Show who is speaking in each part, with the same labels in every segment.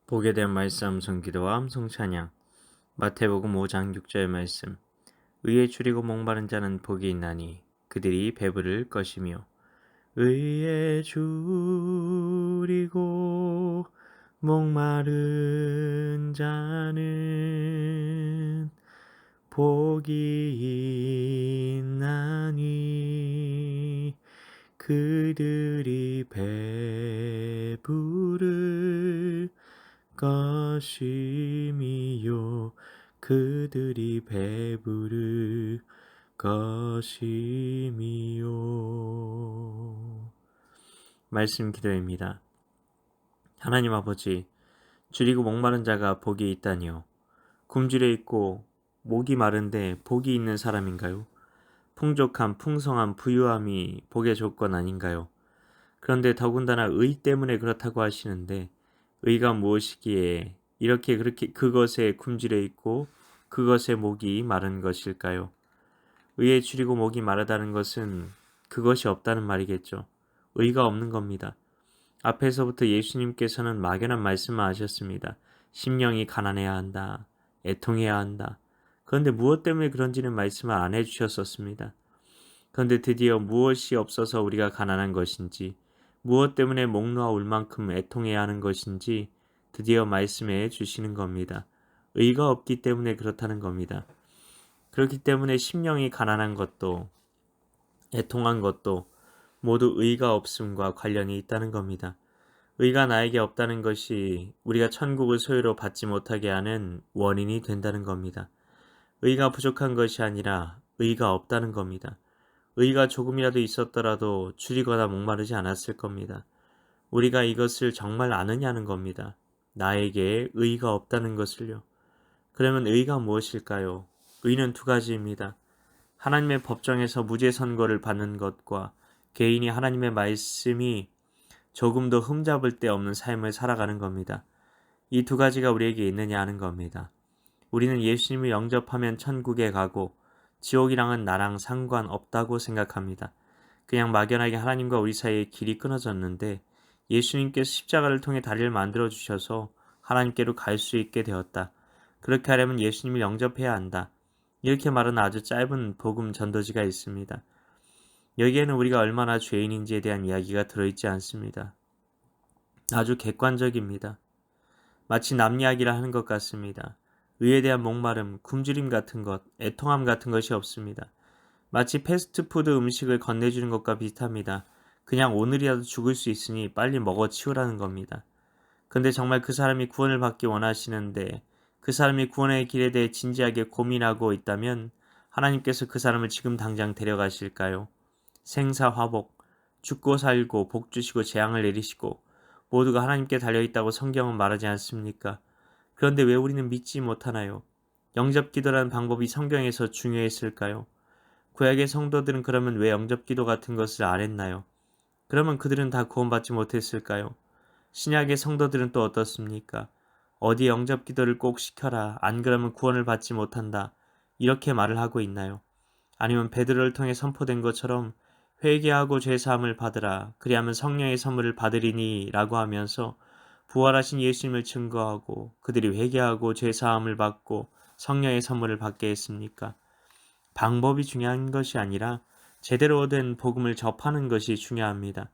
Speaker 1: 복에 대한 말씀 성기도와 함성 찬양. 마태복음 5장 6절 말씀. 의에 줄이고 목마른 자는 복이 있나니 그들이 배부를 것이며. 의에 줄이고 목마른 자는 복이 있나니 그들이 배부를 것이미요. 그들이 배부를 것이미요. 말씀 기도입니다. 하나님 아버지, 줄이고 목마른 자가 복이 있다니요. 굶주려 있고 목이 마른데 복이 있는 사람인가요? 풍족함, 풍성함, 부유함이 복의 조건 아닌가요? 그런데 더군다나 의 때문에 그렇다고 하시는데, 의가 무엇이기에 이렇게 그렇게 그것에 굶주려 있고 그것에 목이 마른 것일까요? 의에 줄이고 목이 마르다는 것은 그것이 없다는 말이겠죠. 의가 없는 겁니다. 앞에서부터 예수님께서는 막연한 말씀을 하셨습니다. 심령이 가난해야 한다. 애통해야 한다. 그런데 무엇 때문에 그런지는 말씀을 안 해주셨었습니다. 그런데 드디어 무엇이 없어서 우리가 가난한 것인지, 무엇 때문에 목 놓아 울 만큼 애통해야 하는 것인지 드디어 말씀해 주시는 겁니다. 의가 없기 때문에 그렇다는 겁니다. 그렇기 때문에 심령이 가난한 것도 애통한 것도 모두 의가 없음과 관련이 있다는 겁니다. 의가 나에게 없다는 것이 우리가 천국을 소유로 받지 못하게 하는 원인이 된다는 겁니다. 의가 부족한 것이 아니라 의가 없다는 겁니다. 의가 조금이라도 있었더라도 줄이거나 목마르지 않았을 겁니다. 우리가 이것을 정말 아느냐는 겁니다. 나에게 의가 없다는 것을요. 그러면 의가 무엇일까요? 의는 두 가지입니다. 하나님의 법정에서 무죄 선고를 받는 것과 개인이 하나님의 말씀이 조금도 흠잡을 데 없는 삶을 살아가는 겁니다. 이 두 가지가 우리에게 있느냐 하는 겁니다. 우리는 예수님을 영접하면 천국에 가고 지옥이랑은 나랑 상관없다고 생각합니다. 그냥 막연하게 하나님과 우리 사이에 길이 끊어졌는데 예수님께서 십자가를 통해 다리를 만들어 주셔서 하나님께로 갈 수 있게 되었다. 그렇게 하려면 예수님을 영접해야 한다. 이렇게 말하는 아주 짧은 복음 전도지가 있습니다. 여기에는 우리가 얼마나 죄인인지에 대한 이야기가 들어있지 않습니다. 아주 객관적입니다. 마치 남 이야기를 하는 것 같습니다. 의에 대한 목마름, 굶주림 같은 것, 애통함 같은 것이 없습니다. 마치 패스트푸드 음식을 건네주는 것과 비슷합니다. 그냥 오늘이라도 죽을 수 있으니 빨리 먹어 치우라는 겁니다. 근데 정말 그 사람이 구원을 받기 원하시는데 그 사람이 구원의 길에 대해 진지하게 고민하고 있다면 하나님께서 그 사람을 지금 당장 데려가실까요? 생사화복, 죽고 살고 복 주시고 재앙을 내리시고 모두가 하나님께 달려있다고 성경은 말하지 않습니까? 그런데 왜 우리는 믿지 못하나요? 영접기도라는 방법이 성경에서 중요했을까요? 구약의 성도들은 그러면 왜 영접기도 같은 것을 안 했나요? 그러면 그들은 다 구원받지 못했을까요? 신약의 성도들은 또 어떻습니까? 어디 영접기도를 꼭 시켜라. 안 그러면 구원을 받지 못한다. 이렇게 말을 하고 있나요? 아니면 베드로를 통해 선포된 것처럼 회개하고 죄사함을 받으라. 그리하면 성령의 선물을 받으리니 라고 하면서 부활하신 예수님을 증거하고 그들이 회개하고 죄사함을 받고 성령의 선물을 받게 했습니까? 방법이 중요한 것이 아니라 제대로 된 복음을 접하는 것이 중요합니다.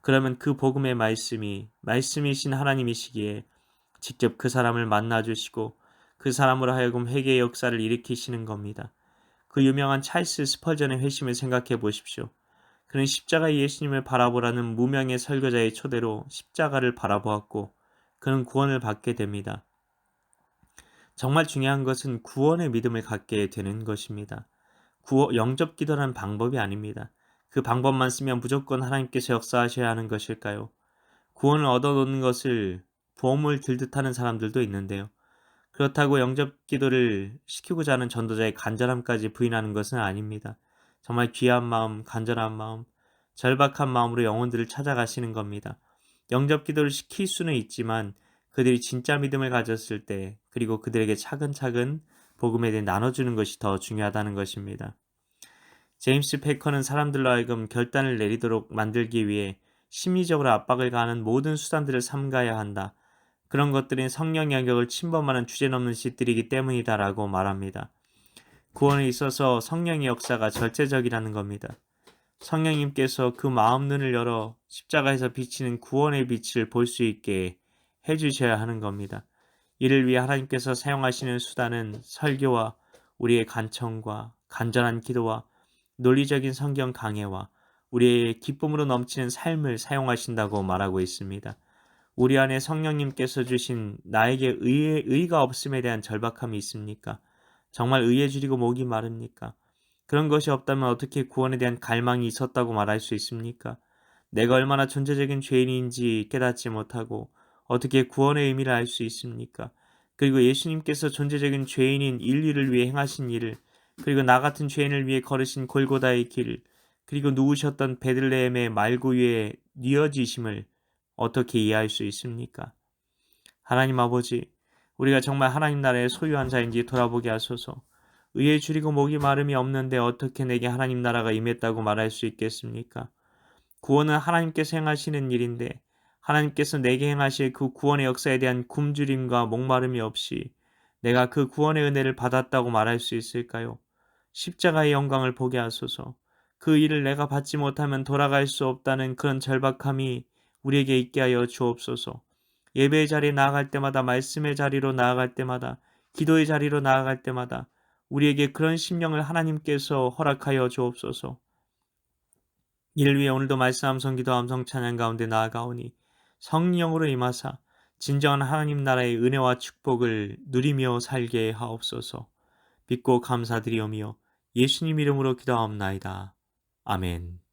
Speaker 1: 그러면 그 복음의 말씀이신 하나님이시기에 직접 그 사람을 만나주시고 그 사람으로 하여금 회개의 역사를 일으키시는 겁니다. 그 유명한 찰스 스펄전의 회심을 생각해 보십시오. 그는 십자가의 예수님을 바라보라는 무명의 설교자의 초대로 십자가를 바라보았고 그는 구원을 받게 됩니다. 정말 중요한 것은 구원의 믿음을 갖게 되는 것입니다. 영접 기도라는 방법이 아닙니다. 그 방법만 쓰면 무조건 하나님께서 역사하셔야 하는 것일까요? 구원을 얻어놓는 것을 보험을 들듯 하는 사람들도 있는데요. 그렇다고 영접 기도를 시키고자 하는 전도자의 간절함까지 부인하는 것은 아닙니다. 정말 귀한 마음, 간절한 마음, 절박한 마음으로 영혼들을 찾아가시는 겁니다. 영접 기도를 시킬 수는 있지만 그들이 진짜 믿음을 가졌을 때 그리고 그들에게 차근차근 복음에 대해 나눠주는 것이 더 중요하다는 것입니다. 제임스 패커는 사람들로 하여금 결단을 내리도록 만들기 위해 심리적으로 압박을 가하는 모든 수단들을 삼가야 한다. 그런 것들은 성령 영역을 침범하는 주제넘는 짓들이기 때문이다라고 말합니다. 구원에 있어서 성령의 역사가 절대적이라는 겁니다. 성령님께서 그 마음 눈을 열어 십자가에서 비치는 구원의 빛을 볼 수 있게 해주셔야 하는 겁니다. 이를 위해 하나님께서 사용하시는 수단은 설교와 우리의 간청과 간절한 기도와 논리적인 성경 강해와 우리의 기쁨으로 넘치는 삶을 사용하신다고 말하고 있습니다. 우리 안에 성령님께서 주신 나에게 의가 없음에 대한 절박함이 있습니까? 정말 의에 줄이고 목이 마릅니까? 그런 것이 없다면 어떻게 구원에 대한 갈망이 있었다고 말할 수 있습니까? 내가 얼마나 존재적인 죄인인지 깨닫지 못하고 어떻게 구원의 의미를 알 수 있습니까? 그리고 예수님께서 존재적인 죄인인 인류를 위해 행하신 일을, 그리고 나 같은 죄인을 위해 걸으신 골고다의 길, 그리고 누우셨던 베들레헴의 말구 위에 뉘어지심을 어떻게 이해할 수 있습니까? 하나님 아버지, 우리가 정말 하나님 나라의 소유한 자인지 돌아보게 하소서. 의에 줄이고 목이 마름이 없는데 어떻게 내게 하나님 나라가 임했다고 말할 수 있겠습니까? 구원은 하나님께서 행하시는 일인데 하나님께서 내게 행하실 그 구원의 역사에 대한 굶주림과 목마름이 없이 내가 그 구원의 은혜를 받았다고 말할 수 있을까요? 십자가의 영광을 보게 하소서. 그 일을 내가 받지 못하면 돌아갈 수 없다는 그런 절박함이 우리에게 있게 하여 주옵소서. 예배의 자리에 나아갈 때마다, 말씀의 자리로 나아갈 때마다, 기도의 자리로 나아갈 때마다 우리에게 그런 심령을 하나님께서 허락하여 주옵소서. 이를 위해 오늘도 말씀 암송 기도 암송 찬양 가운데 나아가오니 성령으로 임하사 진정한 하나님 나라의 은혜와 축복을 누리며 살게 하옵소서. 믿고 감사드리오며 예수님 이름으로 기도하옵나이다. 아멘.